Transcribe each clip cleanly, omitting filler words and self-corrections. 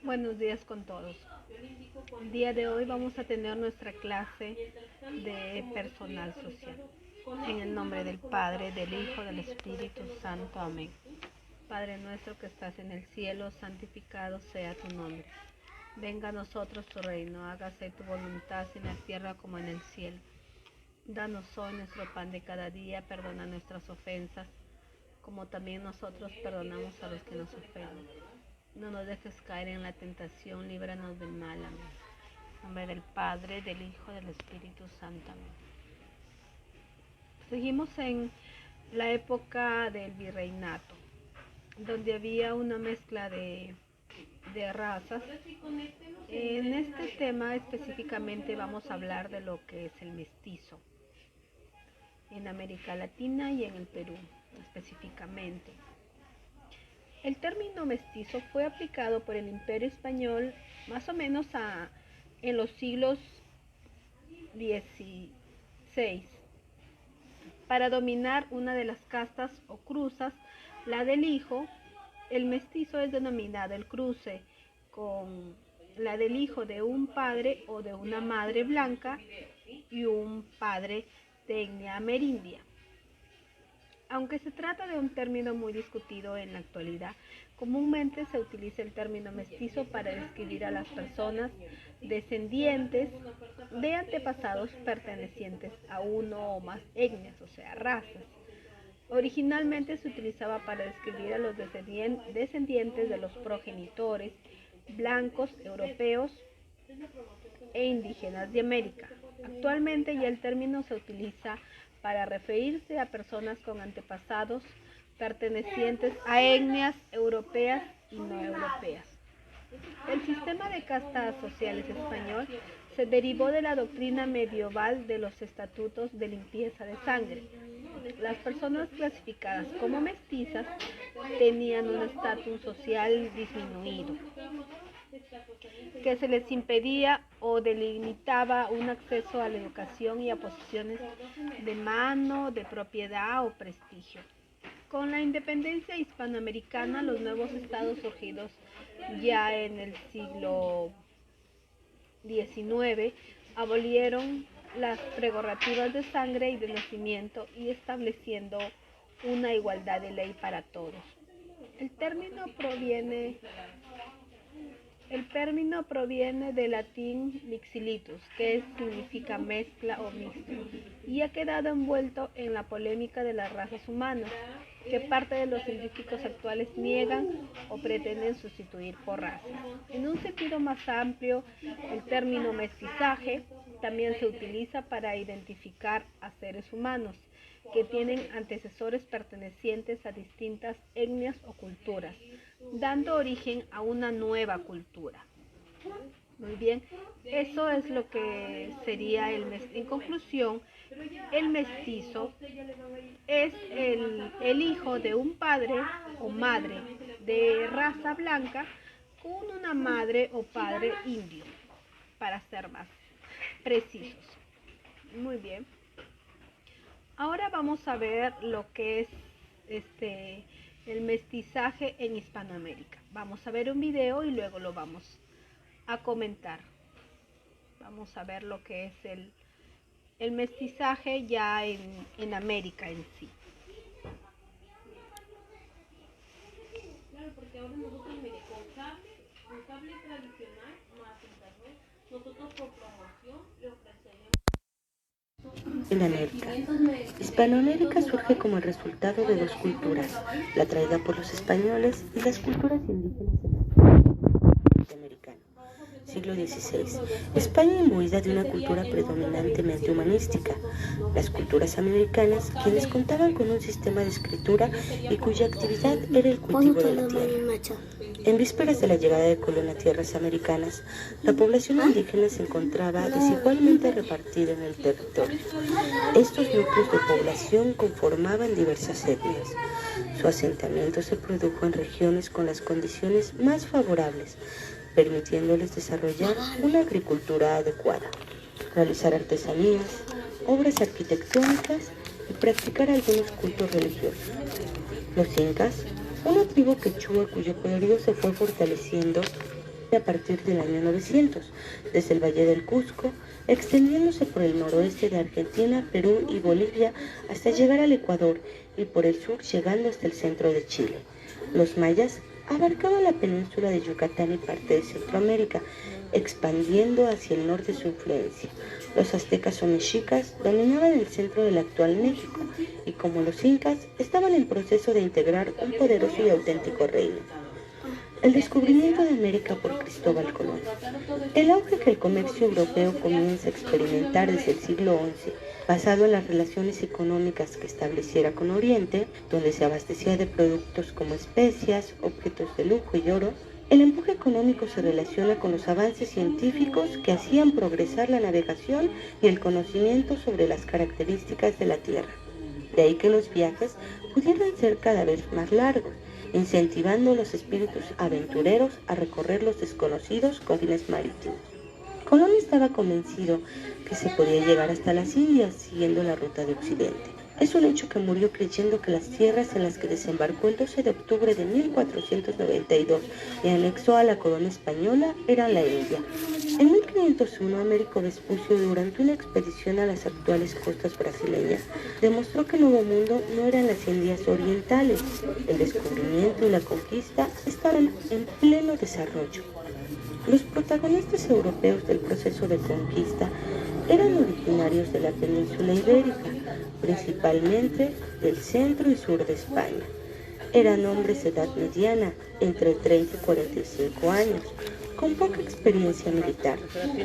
Buenos días con todos. El día de hoy vamos a tener nuestra clase de personal social. En el nombre del Padre, del Hijo, del Espíritu Santo. Amén. Padre nuestro que estás en el cielo, santificado sea tu nombre. Venga a nosotros tu reino, hágase tu voluntad en la tierra como en el cielo. Danos hoy nuestro pan de cada día, perdona nuestras ofensas, como también nosotros perdonamos a los que nos ofenden. No nos dejes caer en la tentación, líbranos del mal. Amén. En nombre del Padre, del Hijo, del Espíritu Santo. Amén. Seguimos en la época del virreinato, donde había una mezcla de razas. En este tema específicamente vamos a hablar de lo que es el mestizo en América Latina y en el Perú específicamente. El término mestizo fue aplicado por el Imperio Español más o menos en los siglos XVI para dominar una de las castas o cruzas, la del hijo. El mestizo es denominado el cruce con la del hijo de un padre o de una madre blanca y un padre de etnia amerindia. Aunque se trata de un término muy discutido en la actualidad, comúnmente se utiliza el término mestizo para describir a las personas descendientes de antepasados pertenecientes a uno o más etnias, o sea, razas. Originalmente se utilizaba para describir a los descendientes de los progenitores blancos europeos e indígenas de América. Actualmente ya el término se utiliza para referirse a personas con antepasados pertenecientes a etnias europeas y no europeas. El sistema de castas sociales español se derivó de la doctrina medieval de los estatutos de limpieza de sangre. Las personas clasificadas como mestizas tenían un estatus social disminuido, que se les impedía o delimitaba un acceso a la educación y a posiciones de mano, de propiedad o prestigio. Con la independencia hispanoamericana, los nuevos estados surgidos ya en el siglo XIX abolieron las prerrogativas de sangre y de nacimiento y estableciendo una igualdad de ley para todos. El término proviene del latín mixilitus, que significa mezcla o mixto, y ha quedado envuelto en la polémica de las razas humanas, que parte de los científicos actuales niegan o pretenden sustituir por razas. En un sentido más amplio, el término mestizaje también se utiliza para identificar a seres humanos que tienen antecesores pertenecientes a distintas etnias o culturas, dando origen a una nueva cultura. Muy bien, eso es lo que sería el mestizo. En conclusión, el mestizo es el hijo de un padre o madre de raza blanca con una madre o padre indio, para ser más precisos. Muy bien. Ahora vamos a ver lo que es el mestizaje en Hispanoamérica. Vamos a ver un video y luego lo vamos a comentar. Vamos a ver lo que es el mestizaje ya en América en sí. Claro, porque ahora nosotros, mire, con cable tradicional más internet, nosotros por promoción le ofrecemos. En América. Hispanoamérica surge como el resultado de dos culturas, la traída por los españoles y las culturas indígenas norteamericanas. Siglo XVI. España imbuida de una cultura predominantemente humanística. Las culturas americanas, quienes contaban con un sistema de escritura y cuya actividad era el cultivo de la tierra. En vísperas de la llegada de Colón a tierras americanas, la población indígena se encontraba desigualmente repartida en el territorio. Estos núcleos de población conformaban diversas etnias. Su asentamiento se produjo en regiones con las condiciones más favorables, permitiéndoles desarrollar una agricultura adecuada, realizar artesanías, obras arquitectónicas y practicar algunos cultos religiosos. Los incas, una tribu quechua cuyo poderío se fue fortaleciendo a partir del año 900, desde el Valle del Cusco, extendiéndose por el noroeste de Argentina, Perú y Bolivia hasta llegar al Ecuador y por el sur llegando hasta el centro de Chile. Los mayas abarcaban la península de Yucatán y parte de Centroamérica, expandiendo hacia el norte su influencia. Los aztecas o mexicas dominaban el centro del actual México y, como los incas, estaban en proceso de integrar un poderoso y auténtico reino. El descubrimiento de América por Cristóbal Colón. El auge que el comercio europeo comienza a experimentar desde el siglo XI, basado en las relaciones económicas que estableciera con Oriente, donde se abastecía de productos como especias, objetos de lujo y oro. El empuje económico se relaciona con los avances científicos que hacían progresar la navegación y el conocimiento sobre las características de la Tierra. De ahí que los viajes pudieran ser cada vez más largos, incentivando a los espíritus aventureros a recorrer los desconocidos confines marítimos. Colón estaba convencido que se podía llegar hasta las Indias siguiendo la ruta de Occidente. Es un hecho que murió creyendo que las tierras en las que desembarcó el 12 de octubre de 1492 y anexó a la corona española eran la India. En 1501, Américo Vespucio, durante una expedición a las actuales costas brasileñas, demostró que el Nuevo Mundo no eran las Indias orientales. El descubrimiento y la conquista estaban en pleno desarrollo. Los protagonistas europeos del proceso de conquista eran originarios de la península ibérica, principalmente del centro y sur de España. Eran hombres de edad mediana, entre 30 y 45 años, con poca experiencia militar.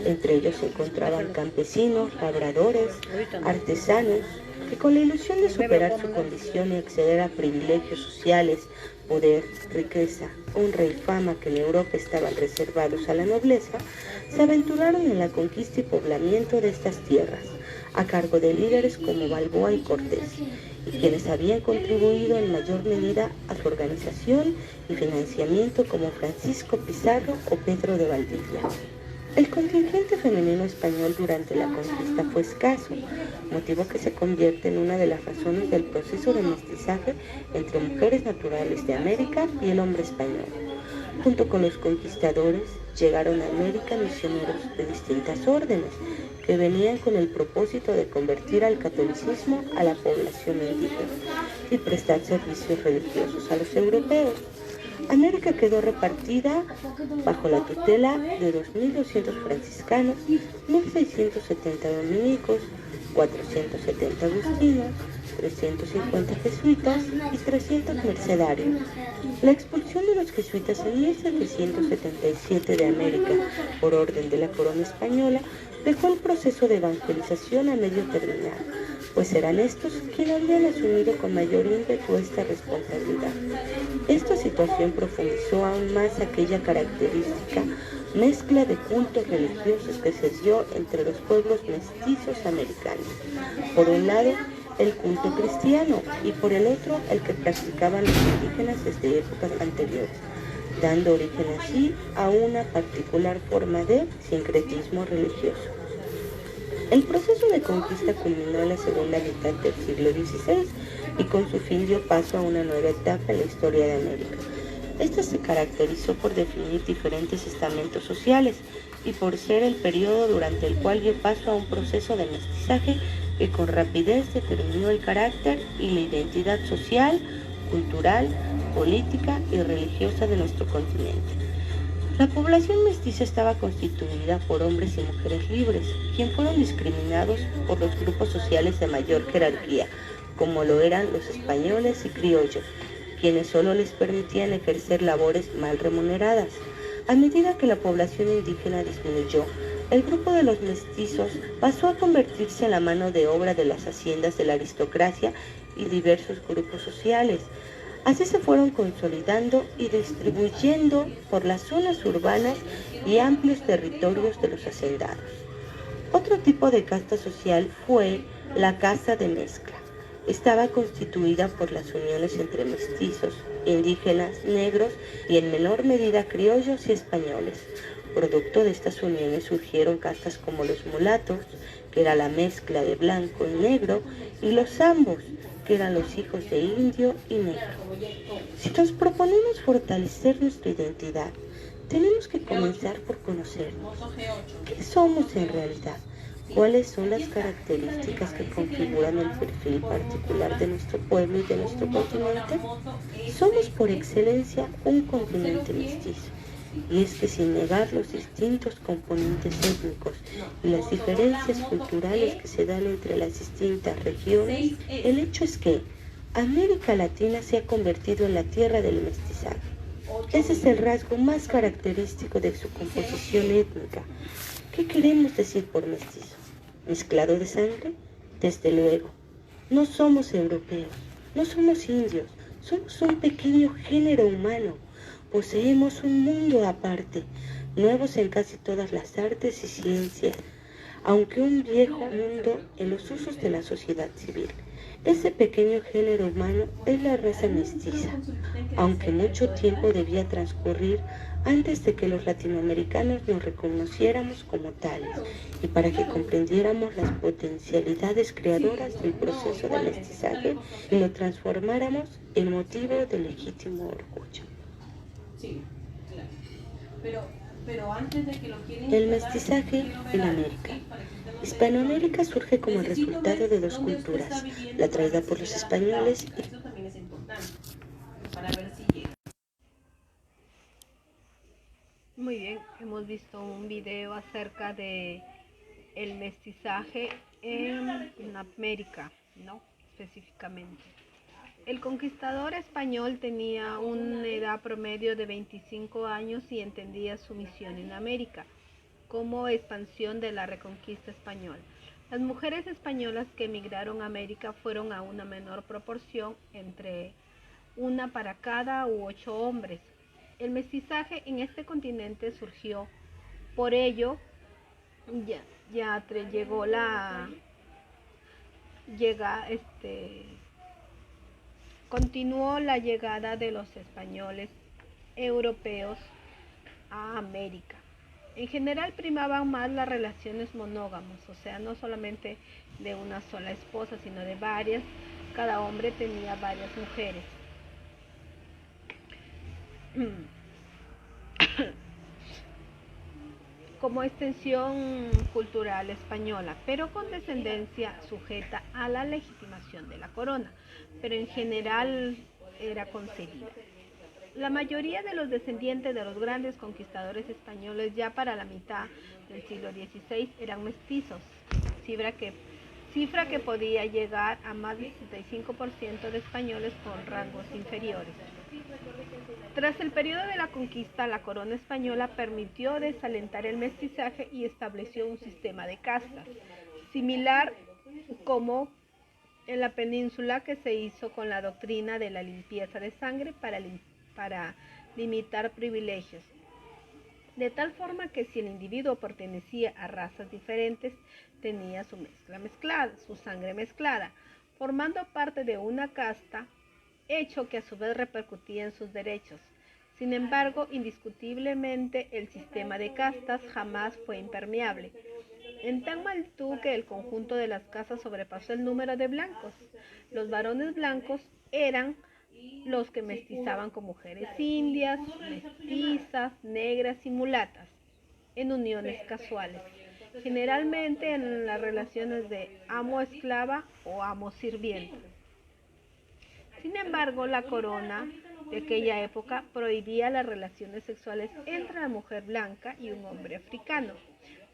Entre ellos se encontraban campesinos, labradores, artesanos, que con la ilusión de superar su condición y acceder a privilegios sociales, poder, riqueza, honra y fama que en Europa estaban reservados a la nobleza, se aventuraron en la conquista y poblamiento de estas tierras, a cargo de líderes como Balboa y Cortés, y quienes habían contribuido en mayor medida a su organización y financiamiento como Francisco Pizarro o Pedro de Valdivia. El contingente femenino español durante la conquista fue escaso, motivo que se convierte en una de las razones del proceso de mestizaje entre mujeres naturales de América y el hombre español. Junto con los conquistadores, llegaron a América misioneros de distintas órdenes, que venían con el propósito de convertir al catolicismo a la población indígena y prestar servicios religiosos a los europeos. América quedó repartida bajo la tutela de 2.200 franciscanos, 1.670 dominicos, 470 agustinos, 350 jesuitas y 300 mercedarios. La expulsión de los jesuitas en 1777 de América por orden de la corona española dejó el proceso de evangelización a medio terminar, pues eran estos quienes habían asumido con mayor ímpetu esta responsabilidad. Esta situación profundizó aún más aquella característica mezcla de cultos religiosos que se dio entre los pueblos mestizos americanos. Por un lado, el culto cristiano y por el otro, el que practicaban los indígenas desde épocas anteriores, dando origen así a una particular forma de sincretismo religioso. El proceso de conquista culminó en la segunda mitad del siglo XVI y con su fin dio paso a una nueva etapa en la historia de América. Esta se caracterizó por definir diferentes estamentos sociales y por ser el periodo durante el cual dio paso a un proceso de mestizaje que con rapidez determinó el carácter y la identidad social, cultural, política y religiosa de nuestro continente. La población mestiza estaba constituida por hombres y mujeres libres, quienes fueron discriminados por los grupos sociales de mayor jerarquía, como lo eran los españoles y criollos, quienes solo les permitían ejercer labores mal remuneradas. A medida que la población indígena disminuyó, el grupo de los mestizos pasó a convertirse en la mano de obra de las haciendas de la aristocracia y diversos grupos sociales. Así se fueron consolidando y distribuyendo por las zonas urbanas y amplios territorios de los hacendados. Otro tipo de casta social fue la casta de mezcla. Estaba constituida por las uniones entre mestizos, indígenas, negros y en menor medida criollos y españoles. Producto de estas uniones surgieron castas como los mulatos, que era la mezcla de blanco y negro, y los zambos, que eran los hijos de indio y negro. Si nos proponemos fortalecer nuestra identidad, tenemos que comenzar por conocernos. ¿Qué somos en realidad? ¿Cuáles son las características que configuran el perfil particular de nuestro pueblo y de nuestro continente? Somos por excelencia un continente mestizo. Y es que sin negar los distintos componentes étnicos y las diferencias culturales que se dan entre las distintas regiones, el hecho es que América Latina se ha convertido en la tierra del mestizaje. Ese es el rasgo más característico de su composición étnica. ¿Qué queremos decir por mestizo? ¿Mezclado de sangre? Desde luego. No somos europeos, no somos indios, somos un pequeño género humano. Poseemos un mundo aparte, nuevos en casi todas las artes y ciencias, aunque un viejo mundo en los usos de la sociedad civil. Ese pequeño género humano es la raza mestiza, aunque mucho tiempo debía transcurrir antes de que los latinoamericanos nos reconociéramos como tales y para que comprendiéramos las potencialidades creadoras del proceso de mestizaje y lo transformáramos en motivo de legítimo orgullo. El mestizaje en América. Hispanoamérica surge como el resultado de dos culturas, la traída por los españoles y Muy bien, hemos visto un video acerca de el mestizaje en América, ¿no? Específicamente. El conquistador español tenía una edad promedio de 25 años y entendía su misión en América como expansión de la reconquista española. Las mujeres españolas que emigraron a América fueron a una menor proporción, entre una para cada 8 hombres. El mestizaje en este continente surgió, por ello llegó continuó la llegada de los españoles europeos a América. En general primaban más las relaciones monógamas, o sea, no solamente de una sola esposa, sino de varias. Cada hombre tenía varias mujeres. Como extensión cultural española, pero con descendencia sujeta a la legitimación de la corona, pero en general era concedida. La mayoría de los descendientes de los grandes conquistadores españoles ya para la mitad del siglo XVI eran mestizos, cifra que podía llegar a más del 65% de españoles con rangos inferiores. Tras el periodo de la conquista, la corona española permitió desalentar el mestizaje y estableció un sistema de castas, similar como en la península, que se hizo con la doctrina de la limpieza de sangre para limitar privilegios, de tal forma que si el individuo pertenecía a razas diferentes, tenía su sangre mezclada, formando parte de una casta, hecho que a su vez repercutía en sus derechos. Sin embargo, indiscutiblemente el sistema de castas jamás fue impermeable, en tan magnitud que el conjunto de las castas sobrepasó el número de blancos. Los varones blancos eran los que mestizaban con mujeres indias, mestizas, negras y mulatas, en uniones casuales, generalmente en las relaciones de amo-esclava o amo-sirviente. Sin embargo, la corona de aquella época prohibía las relaciones sexuales entre la mujer blanca y un hombre africano.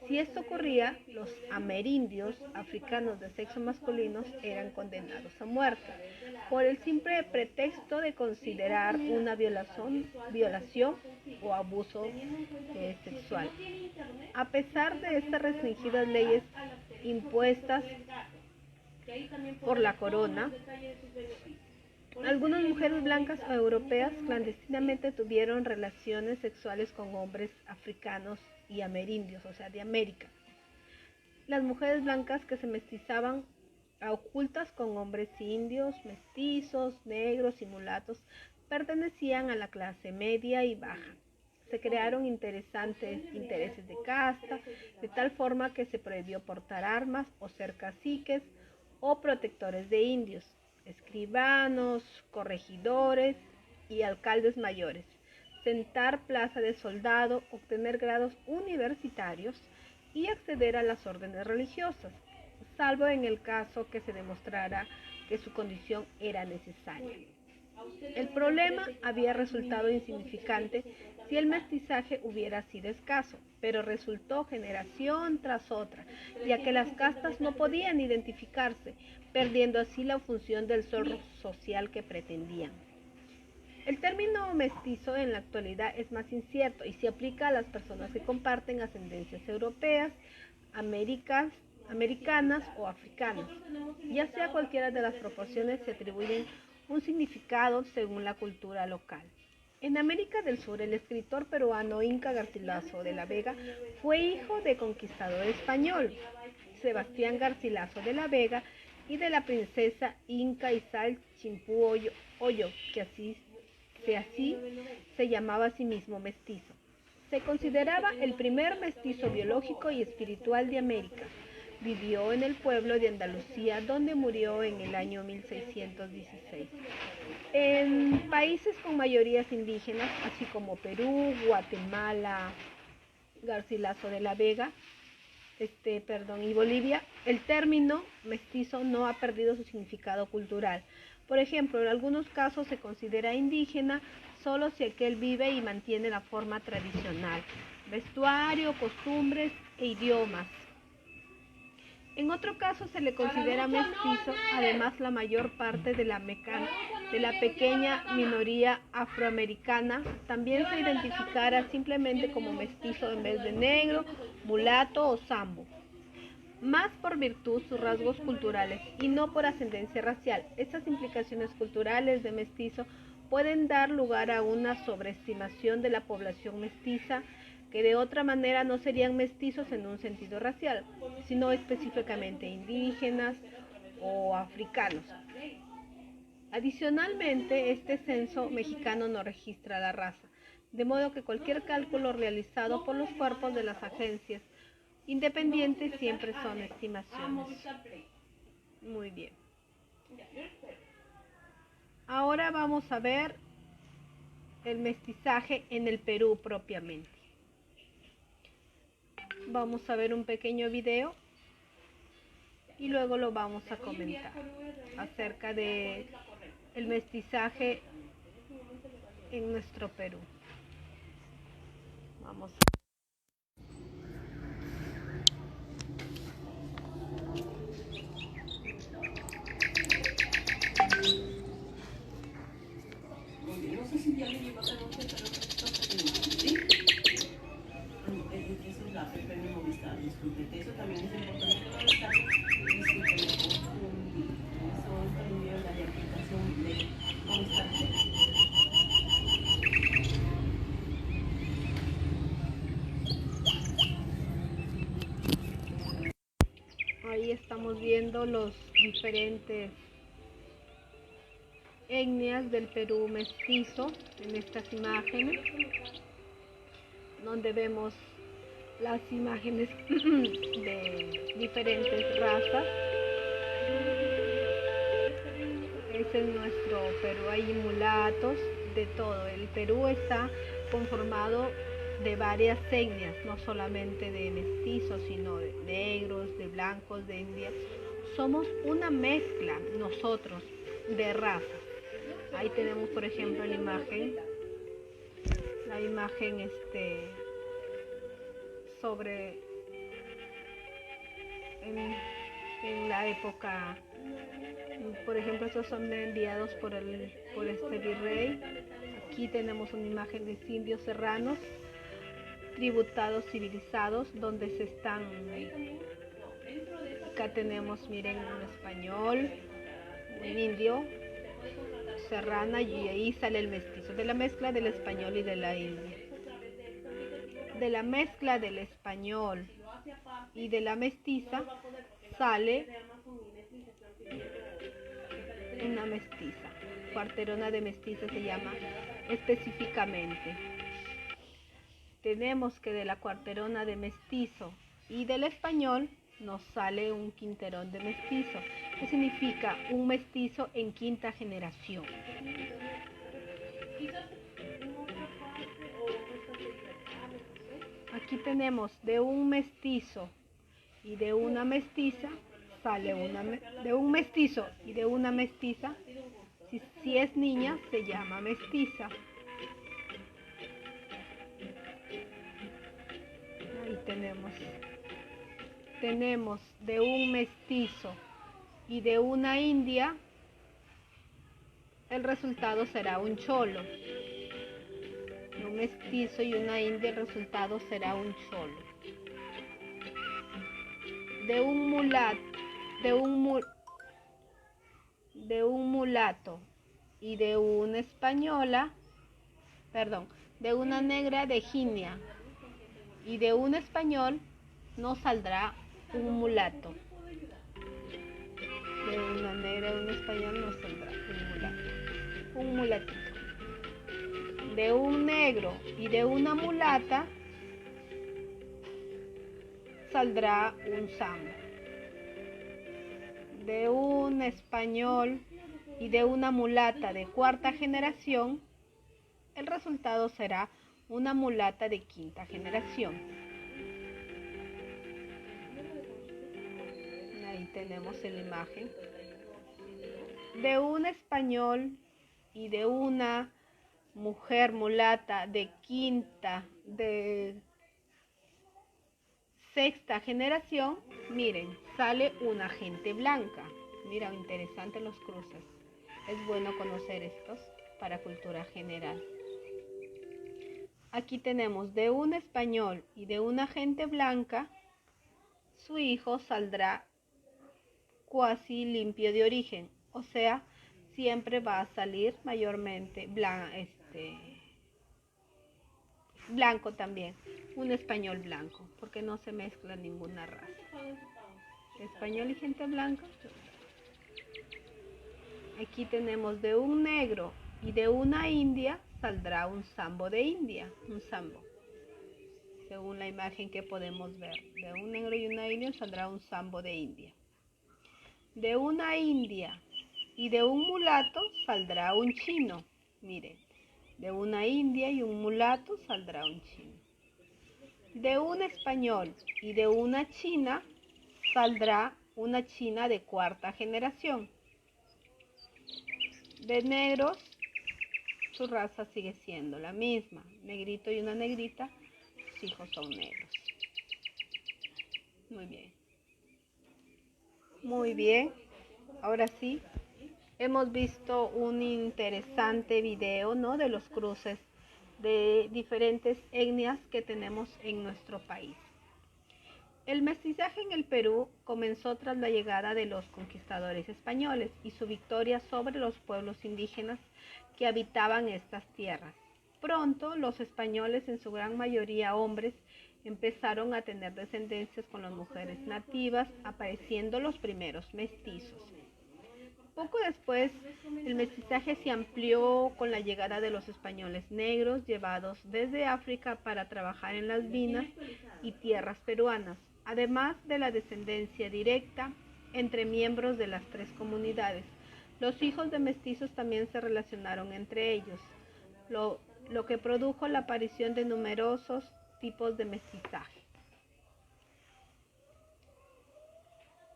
Si esto ocurría, los amerindios africanos de sexo masculino eran condenados a muerte, por el simple pretexto de considerar una violación o abuso sexual. A pesar de estas restringidas leyes impuestas por la corona, algunas mujeres blancas o europeas clandestinamente tuvieron relaciones sexuales con hombres africanos y amerindios, o sea, de América. Las mujeres blancas que se mestizaban a ocultas con hombres indios, mestizos, negros y mulatos pertenecían a la clase media y baja. Se crearon interesantes intereses de casta, de tal forma que se prohibió portar armas o ser caciques o protectores de indios, escribanos, corregidores y alcaldes mayores. sentar plaza de soldado, obtener grados universitarios y acceder a las órdenes religiosas, salvo en el caso que se demostrara que su condición era necesaria. El problema había resultado insignificante si el mestizaje hubiera sido escaso, pero resultó generación tras otra, ya que las castas no podían identificarse, perdiendo así la función del sol social que pretendían. El término mestizo en la actualidad es más incierto y se aplica a las personas que comparten ascendencias europeas, americanas o africanas. Ya sea cualquiera de las proporciones, se atribuyen un significado según la cultura local. En América del Sur, el escritor peruano Inca Garcilaso de la Vega fue hijo de conquistador español, Sebastián Garcilaso de la Vega, y de la princesa Inca Izal Chimpú Oyo, que así se llamaba a sí mismo mestizo. Se consideraba el primer mestizo biológico y espiritual de América. Vivió en el pueblo de Andalucía, donde murió en el año 1616. En países con mayorías indígenas, así como Perú, Guatemala, Garcilaso de la Vega, y Bolivia, el término mestizo no ha perdido su significado cultural. Por ejemplo, en algunos casos se considera indígena solo si aquel vive y mantiene la forma tradicional, vestuario, costumbres e idiomas. En otro caso se le considera mestizo, además la mayor parte de la pequeña minoría afroamericana también se identificara simplemente como mestizo en vez de negro, mulato o sambo, más por virtud sus rasgos culturales y no por ascendencia racial. Estas implicaciones culturales de mestizo pueden dar lugar a una sobreestimación de la población mestiza, que de otra manera no serían mestizos en un sentido racial, sino específicamente indígenas o africanos. Adicionalmente, este censo mexicano no registra la raza, de modo que cualquier cálculo realizado por los cuerpos de las agencias independientes siempre son estimaciones. Muy bien. Ahora vamos a ver el mestizaje en el Perú propiamente. Vamos a ver un pequeño video y luego lo vamos a comentar acerca de el mestizaje en nuestro Perú. Vamos a No sé si ya le llegó esta noche, pero ¿sí? Eso es la PP Movistar, disculpe. Eso también es importante que lo destaque. Disculpe, eso envío la aplicación de Movistar. Ahí estamos viendo los diferentes etnias del Perú mestizo en estas imágenes, donde vemos las imágenes de diferentes razas. Ese es nuestro Perú, hay mulatos, de todo. El Perú está conformado de varias etnias, no solamente de mestizos, sino de negros, de blancos, de indios. Somos una mezcla nosotros de razas. Ahí tenemos, por ejemplo, la imagen sobre en la época, por ejemplo, estos son enviados por este virrey. Aquí tenemos una imagen de indios serranos, tributados civilizados, donde se están, acá tenemos, miren, un español, un indio, serrana, y ahí sale el mestizo, de la mezcla del español y de la india. De la mezcla del español y de la mestiza sale una mestiza. Cuarterona de mestiza se llama específicamente. Tenemos que de la cuarterona de mestizo y del español nos sale un quinterón de mestizo, que significa un mestizo en quinta generación. Aquí tenemos de un mestizo y de una mestiza, sale de un mestizo y de una mestiza, si es niña se llama mestiza. Ahí tenemos de un mestizo y de una india, el resultado será un cholo. De un mestizo y una india, el resultado será un cholo. De un mulato y de una española, de una negra de Guinea y de un español no saldrá un mulato. De una negra de un español no saldrá un mulatito. De un negro y de una mulata saldrá un sambo. De un español y de una mulata de cuarta generación, el resultado será una mulata de quinta generación. Ahí tenemos en la imagen. De un español y de una mujer mulata de sexta generación, miren, sale una gente blanca. Mira, interesante los cruces. Es bueno conocer estos para cultura general. Aquí tenemos de un español y de una gente blanca, su hijo saldrá cuasi limpio de origen, o sea, siempre va a salir mayormente blanco también, un español blanco, porque no se mezcla ninguna raza. Español y gente blanca. Aquí tenemos de un negro y de una india, saldrá un sambo de India, un sambo. Según la imagen que podemos ver, de un negro y una india saldrá un sambo de India. De una india y de un mulato saldrá un chino. Miren, de una india y un mulato saldrá un chino. De un español y de una china saldrá una china de cuarta generación. De negros, su raza sigue siendo la misma. Negrito y una negrita, sus hijos son negros. Muy bien. Muy bien. Ahora sí, hemos visto un interesante video, ¿no?, de los cruces de diferentes etnias que tenemos en nuestro país. El mestizaje en el Perú comenzó tras la llegada de los conquistadores españoles y su victoria sobre los pueblos indígenas que habitaban estas tierras. Pronto, los españoles, en su gran mayoría hombres, empezaron a tener descendencias con las mujeres nativas, apareciendo los primeros mestizos. Poco después, el mestizaje se amplió con la llegada de los españoles negros llevados desde África para trabajar en las minas y tierras peruanas, además de la descendencia directa entre miembros de las tres comunidades. Los hijos de mestizos también se relacionaron entre ellos, lo que produjo la aparición de numerosos tipos de mestizaje.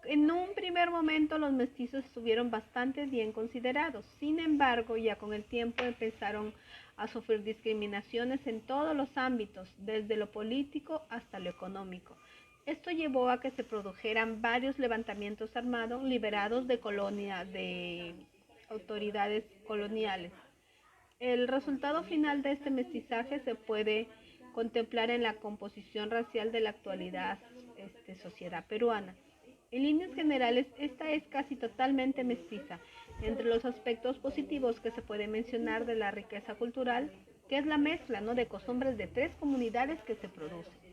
En un primer momento los mestizos estuvieron bastante bien considerados. Sin embargo, ya con el tiempo empezaron a sufrir discriminaciones en todos los ámbitos, desde lo político hasta lo económico. Esto llevó a que se produjeran varios levantamientos armados liberados de autoridades coloniales. El resultado final de este mestizaje se puede contemplar en la composición racial de la actualidad sociedad peruana. En líneas generales, esta es casi totalmente mestiza. Entre los aspectos positivos que se puede mencionar de la riqueza cultural, que es la mezcla, ¿no?, de costumbres de tres comunidades que se producen.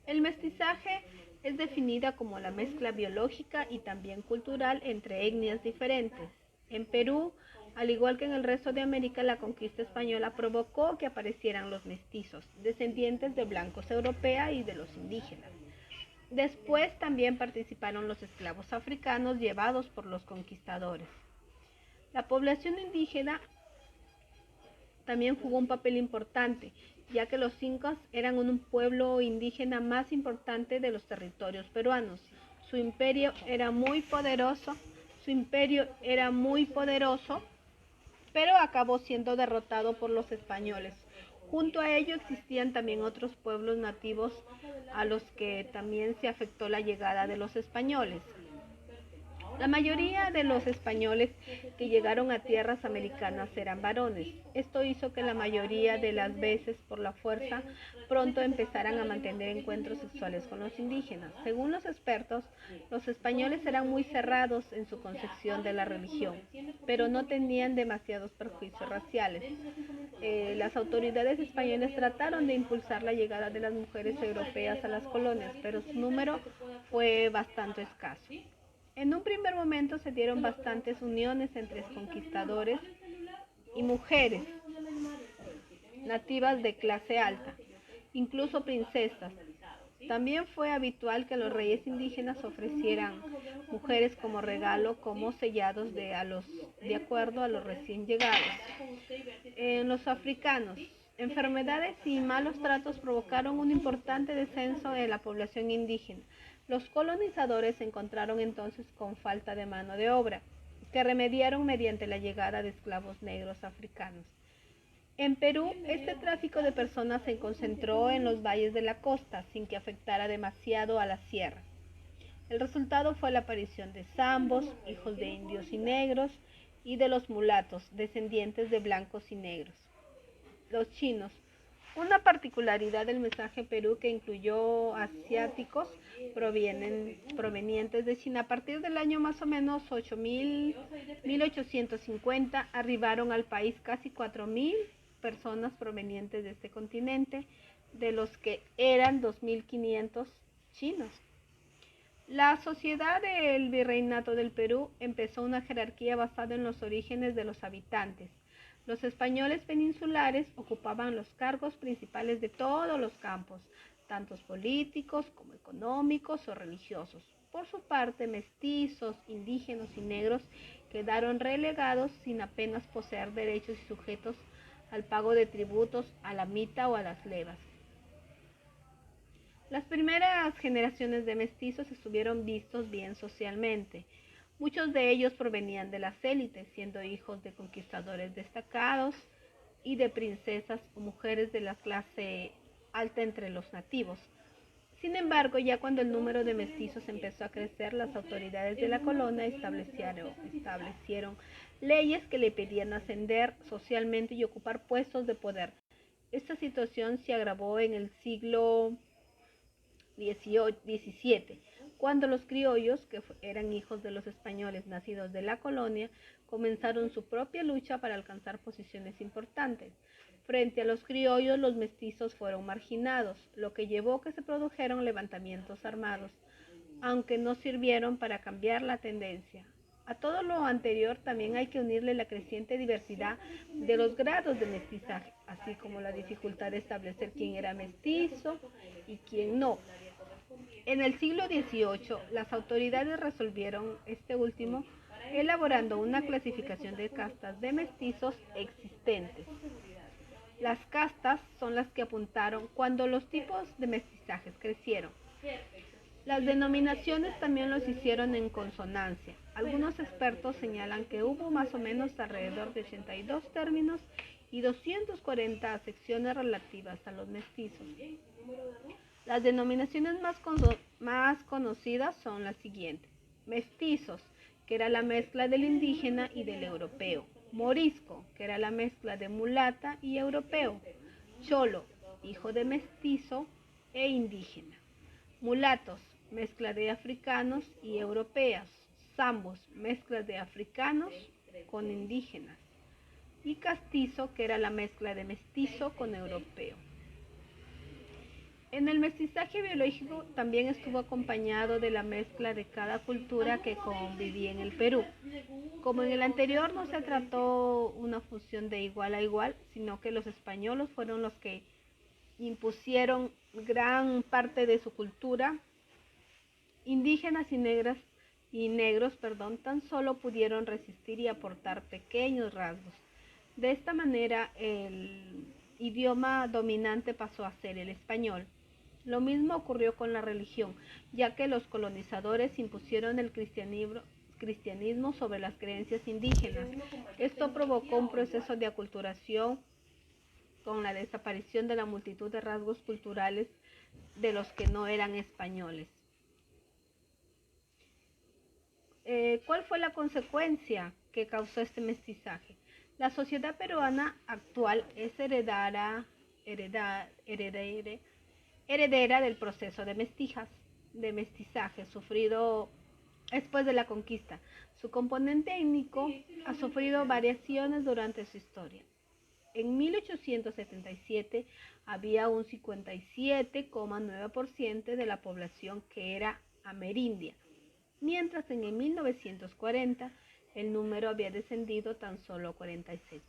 El mestizaje es definida como la mezcla biológica y también cultural entre etnias diferentes. En Perú, al igual que en el resto de América, la conquista española provocó que aparecieran los mestizos, descendientes de blancos europeos y de los indígenas. Después también participaron los esclavos africanos llevados por los conquistadores. La población indígena también jugó un papel importante, ya que los incas eran un pueblo indígena más importante de los territorios peruanos. Su imperio era muy poderoso, pero acabó siendo derrotado por los españoles. Junto a ello existían también otros pueblos nativos a los que también se afectó la llegada de los españoles. La mayoría de los españoles que llegaron a tierras americanas eran varones. Esto hizo que la mayoría de las veces, por la fuerza, pronto empezaran a mantener encuentros sexuales con los indígenas. Según los expertos, los españoles eran muy cerrados en su concepción de la religión, pero no tenían demasiados prejuicios raciales. Las autoridades españolas trataron de impulsar la llegada de las mujeres europeas a las colonias, pero su número fue bastante escaso. En un primer momento se dieron bastantes uniones entre conquistadores y mujeres nativas de clase alta, incluso princesas. También fue habitual que los reyes indígenas ofrecieran mujeres como regalo, como sellados de acuerdo a los recién llegados. En los africanos, enfermedades y malos tratos provocaron un importante descenso de la población indígena. Los colonizadores se encontraron entonces con falta de mano de obra, que remediaron mediante la llegada de esclavos negros africanos. En Perú, este tráfico de personas se concentró en los valles de la costa, sin que afectara demasiado a la sierra. El resultado fue la aparición de zambos, hijos de indios y negros, y de los mulatos, descendientes de blancos y negros. Los chinos. Una particularidad del mensaje Perú que incluyó asiáticos provenientes de China. A partir del año más o menos 1850 arribaron al país casi 4.000 personas provenientes de este continente, de los que eran 2.500 chinos. La sociedad del Virreinato del Perú empezó una jerarquía basada en los orígenes de los habitantes. Los españoles peninsulares ocupaban los cargos principales de todos los campos, tanto políticos como económicos o religiosos. Por su parte, mestizos, indígenas y negros quedaron relegados sin apenas poseer derechos y sujetos al pago de tributos a la mita o a las levas. Las primeras generaciones de mestizos estuvieron vistos bien socialmente. Muchos de ellos provenían de las élites, siendo hijos de conquistadores destacados y de princesas o mujeres de la clase alta entre los nativos. Sin embargo, ya cuando el número de mestizos empezó a crecer, las autoridades de la colonia establecieron leyes que le pedían ascender socialmente y ocupar puestos de poder. Esta situación se agravó en el siglo XVII, cuando los criollos, que eran hijos de los españoles nacidos de la colonia, comenzaron su propia lucha para alcanzar posiciones importantes. Frente a los criollos, los mestizos fueron marginados, lo que llevó a que se produjeran levantamientos armados, aunque no sirvieron para cambiar la tendencia. A todo lo anterior también hay que unirle la creciente diversidad de los grados de mestizaje, así como la dificultad de establecer quién era mestizo y quién no. En el siglo XVIII, las autoridades resolvieron este último elaborando una clasificación de castas de mestizos existentes. Las castas son las que apuntaron cuando los tipos de mestizajes crecieron. Las denominaciones también los hicieron en consonancia. Algunos expertos señalan que hubo más o menos alrededor de 82 términos y 240 secciones relativas a los mestizos. Las denominaciones más conocidas son las siguientes: mestizos, que era la mezcla del indígena y del europeo; morisco, que era la mezcla de mulata y europeo; cholo, hijo de mestizo e indígena; mulatos, mezcla de africanos y europeos; zambos, mezcla de africanos con indígenas; y castizo, que era la mezcla de mestizo con europeo. En el mestizaje biológico también estuvo acompañado de la mezcla de cada cultura que convivía en el Perú. Como en el anterior no se trató una fusión de igual a igual, sino que los españoles fueron los que impusieron gran parte de su cultura. Indígenas y negros tan solo pudieron resistir y aportar pequeños rasgos. De esta manera, el idioma dominante pasó a ser el español. Lo mismo ocurrió con la religión, ya que los colonizadores impusieron el cristianismo sobre las creencias indígenas. Esto provocó un proceso de aculturación con la desaparición de la multitud de rasgos culturales de los que no eran españoles. ¿Cuál fue la consecuencia que causó este mestizaje? La sociedad peruana actual es heredera del proceso de mestizaje sufrido después de la conquista. Su componente étnico ha sufrido variaciones durante su historia. En 1877 había un 57,9% de la población que era amerindia, mientras en el 1940 el número había descendido tan solo a 46%.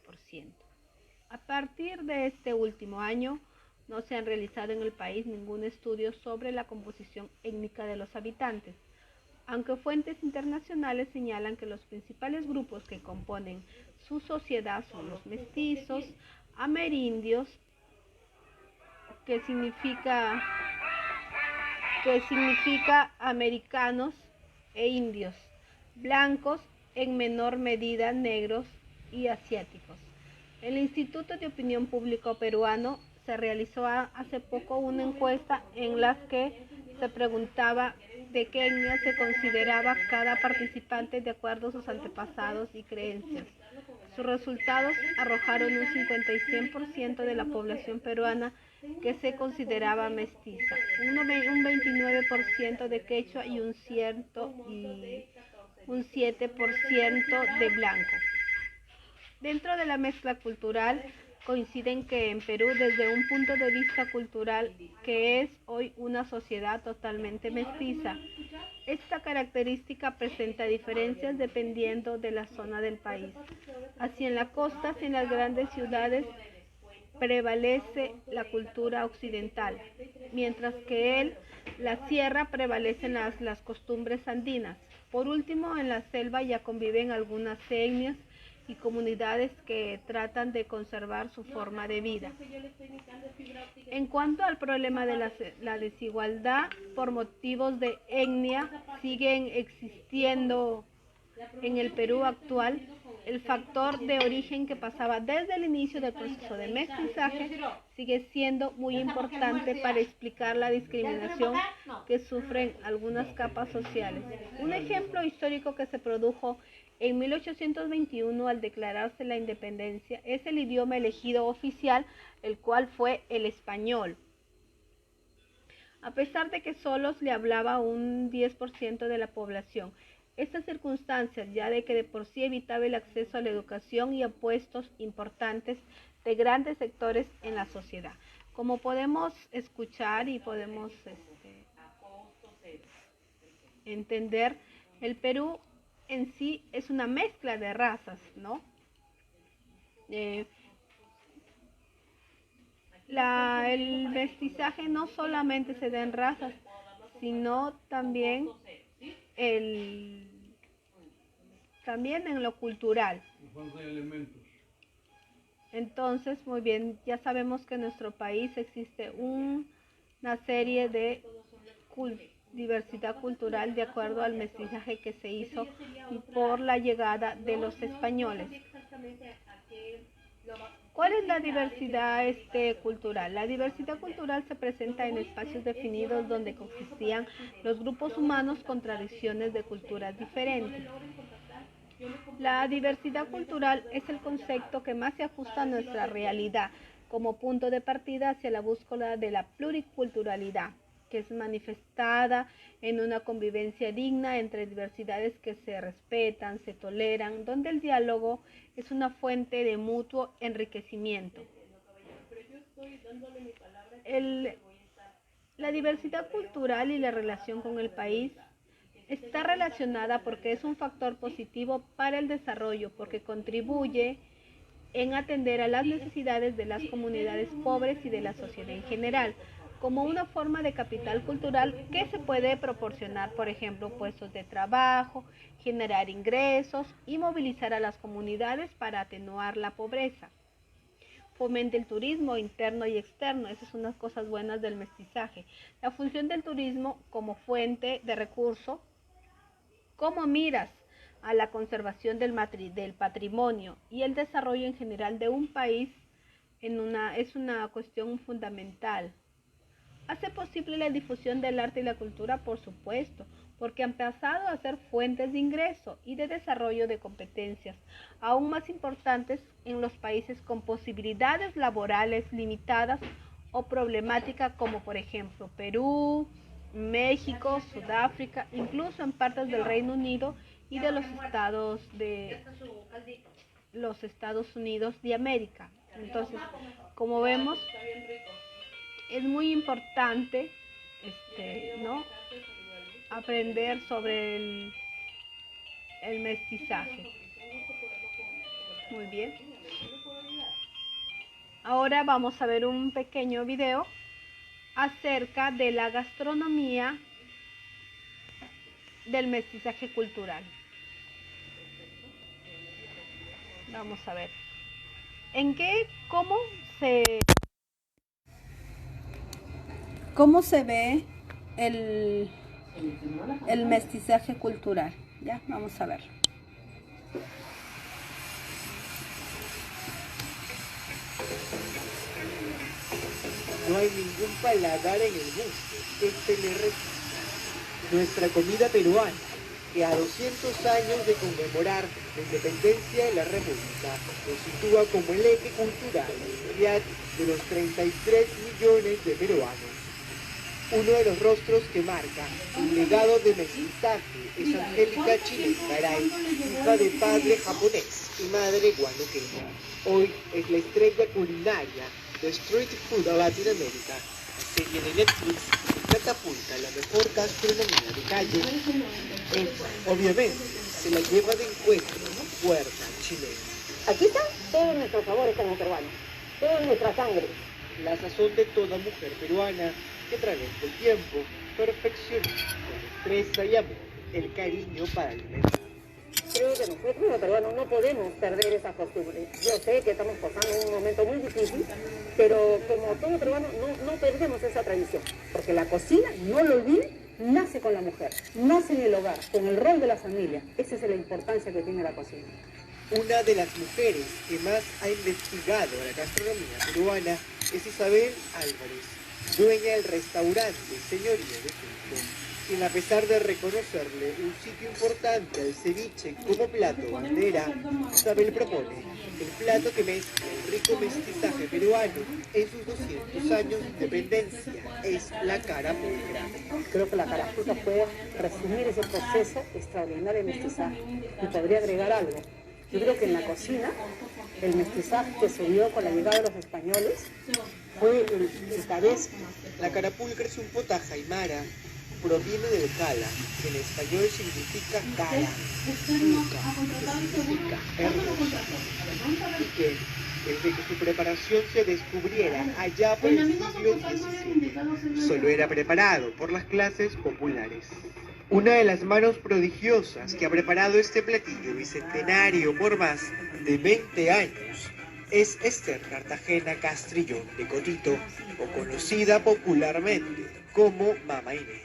A partir de este último año, no se han realizado en el país ningún estudio sobre la composición étnica de los habitantes, aunque fuentes internacionales señalan que los principales grupos que componen su sociedad son los mestizos, amerindios, que significa americanos e indios, blancos, en menor medida negros y asiáticos. El Instituto de Opinión Pública peruano se realizó hace poco una encuesta en la que se preguntaba de qué etnia se consideraba cada participante de acuerdo a sus antepasados y creencias. Sus resultados arrojaron un 56% de la población peruana que se consideraba mestiza, un 29% de quechua y un 7% de blanco. Dentro de la mezcla cultural, coinciden que en Perú, desde un punto de vista cultural, que es hoy una sociedad totalmente mestiza, esta característica presenta diferencias dependiendo de la zona del país. Así en las costas y en las grandes ciudades prevalece la cultura occidental, mientras que en la sierra prevalecen las costumbres andinas. Por último, en la selva ya conviven algunas etnias y comunidades que tratan de conservar su forma de vida. En cuanto al problema de la desigualdad por motivos de etnia, siguen existiendo en el Perú actual. El factor de origen que pasaba desde el inicio del proceso de mestizaje sigue siendo muy importante para explicar la discriminación que sufren algunas capas sociales. Un ejemplo histórico que se produjo en 1821 al declararse la independencia es el idioma elegido oficial, el cual fue el español. A pesar de que solo le hablaba un 10% de la población. Estas circunstancias, ya de que de por sí evitaba el acceso a la educación y a puestos importantes de grandes sectores en la sociedad. Como podemos escuchar y podemos entender, el Perú en sí es una mezcla de razas, ¿no? El mestizaje no solamente se da en razas, sino también en lo cultural. Entonces, muy bien, ya sabemos que en nuestro país existe una serie de diversidad cultural de acuerdo al mestizaje que se hizo por la llegada de los españoles. ¿Cuál es la diversidad cultural? La diversidad cultural se presenta en espacios definidos donde coexistían los grupos humanos con tradiciones de culturas diferentes. La diversidad cultural es el concepto que más se ajusta a nuestra realidad como punto de partida hacia la búsqueda de la pluriculturalidad, que es manifestada en una convivencia digna entre diversidades que se respetan, se toleran, donde el diálogo es una fuente de mutuo enriquecimiento. La diversidad cultural y la relación con el país está relacionada porque es un factor positivo para el desarrollo, porque contribuye en atender a las necesidades de las comunidades pobres y de la sociedad en general, como una forma de capital cultural que se puede proporcionar, por ejemplo, puestos de trabajo, generar ingresos y movilizar a las comunidades para atenuar la pobreza. fomente el turismo interno y externo. Esas son las cosas buenas del mestizaje. La función del turismo como fuente de recurso. ¿Cómo miras a la conservación del patrimonio y el desarrollo en general de un país? Es una cuestión fundamental. ¿Hace posible la difusión del arte y la cultura? Por supuesto, porque han pasado a ser fuentes de ingreso y de desarrollo de competencias, aún más importantes en los países con posibilidades laborales limitadas o problemáticas como por ejemplo Perú, México, Sudáfrica, incluso en partes del Reino Unido y de los Estados Unidos de América. Entonces, como vemos, es muy importante ¿no? aprender sobre el mestizaje. Muy bien. Ahora vamos a ver un pequeño video acerca de la gastronomía del mestizaje cultural. Vamos a ver. ¿Cómo se ve el mestizaje cultural? Ya, vamos a ver. No hay ningún paladar en el mundo que se le resista. Nuestra comida peruana, que a 200 años de conmemorar la independencia de la República, nos sitúa como el eje cultural mundial de los 33 millones de peruanos. Uno de los rostros que marca un legado de mestizaje es Angélica Chilén Garay, hija de padre japonés y madre guanuqueña. Hoy es la estrella culinaria de Street Food a Latinoamérica. La serie de Netflix que catapulta la mejor gastronomía de calle. Obviamente, se la lleva de encuentro Puerta Chilena. Aquí están todos nuestros sabores como peruanos, toda nuestra sangre. La sazón de toda mujer peruana que través del tiempo perfeccionó con destreza y amor el cariño para alimentar. Creo que nosotros los peruanos no podemos perder esa costumbre. Yo sé que estamos pasando un momento muy difícil, pero como todo peruano no perdemos esa tradición. Porque la cocina, no lo olviden, nace con la mujer, nace en el hogar, con el rol de la familia. Esa es la importancia que tiene la cocina. Una de las mujeres que más ha investigado la gastronomía peruana es Isabel Álvarez, dueña del restaurante Señoría de Cusco, quien a pesar de reconocerle un sitio importante al ceviche como plato bandera, Isabel propone el plato que mezcla el rico mestizaje peruano en sus 200 años de independencia, es la carapulcra. Creo que la carapulcra puede resumir ese proceso extraordinario de mestizaje. Y podría agregar algo. Yo creo que en la cocina, el mestizaje que se dio con la llegada de los españoles fue el cabeza. La carapulcra es un potaje aymara, proviene del cala, que en español significa cara, pulca, que significa hermosa, y que desde que su preparación se descubriera allá por el siglo XVII, solo era preparado por las clases populares. Una de las manos prodigiosas que ha preparado este platillo bicentenario por más de 20 años es Esther Cartagena Castrillón de Cotito, o conocida popularmente como Mama Inés.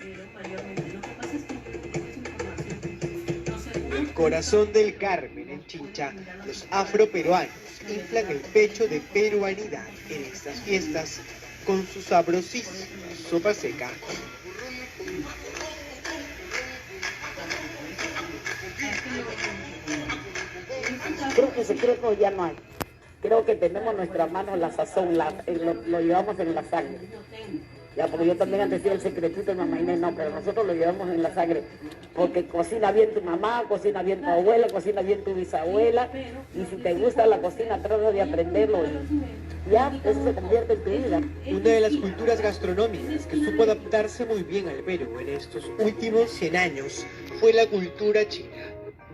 En el corazón del Carmen, en Chincha, los afroperuanos inflan el pecho de peruanidad en estas fiestas con su sabrosísima sopa seca. Creo que secreto ya no hay. Creo que tenemos nuestra mano la sazón, lo llevamos en la sangre. Ya, porque yo también antes decía el secretito de Mamá Inés, no, pero nosotros lo llevamos en la sangre. Porque cocina bien tu mamá, cocina bien tu abuela, cocina bien tu bisabuela. Y si te gusta la cocina, trata de aprenderlo. Y ya, eso se convierte en tu vida. Una de las culturas gastronómicas que supo adaptarse muy bien al Perú en estos últimos 100 años fue la cultura china.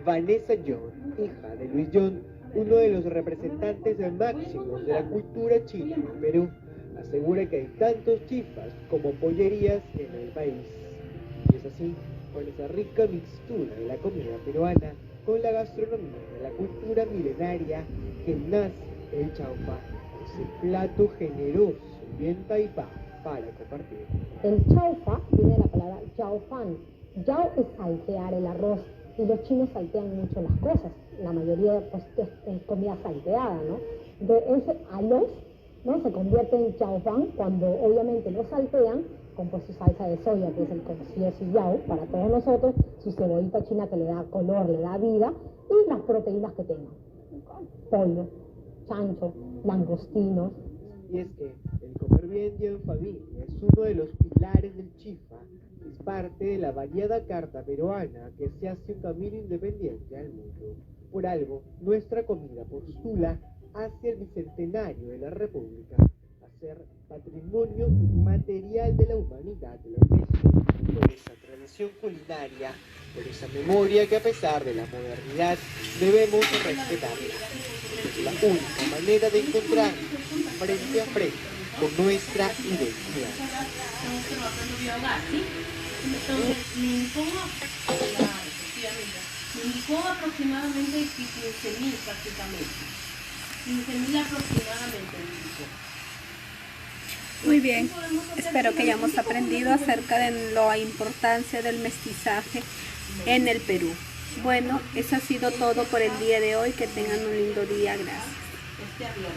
Vanessa John, hija de Luis John, uno de los representantes máximos de la cultura china en el Perú, asegura que hay tantos chifas como pollerías en el país. Y es así, con esa rica mixtura de la comida peruana con la gastronomía de la cultura milenaria que nace el chaufa. ese plato generoso y en Taipá para compartir. El chaufa viene de la palabra yao fan. Yao es saltear el arroz y los chinos saltean mucho las cosas. La mayoría pues, es comida salteada, ¿no? De ese arroz, ¿no? Se convierte en chao fan cuando obviamente lo saltean con pues, su salsa de soya, que es el conocido sillao para todos nosotros, su cebollita china que le da color, le da vida, y las proteínas que tengan. Pollo, chancho, langostinos. Y es que el comer bien y en familia es uno de los pilares del chifa, es parte de la variada carta peruana que se hace un camino independiente al mundo. Por algo, nuestra comida postula hacia el bicentenario de la República, a ser patrimonio inmaterial de la humanidad de la UNESCO, por esa tradición culinaria, por esa memoria que a pesar de la modernidad debemos respetarla. Es la única manera de encontrarnos frente a frente con nuestra identidad. Me indicó aproximadamente 15.000 prácticamente. 15.000 aproximadamente me indicó. Muy bien, espero que hayamos aprendido acerca de la importancia del mestizaje en el Perú. Bueno, eso ha sido todo por el día de hoy. Que tengan un lindo día. Gracias.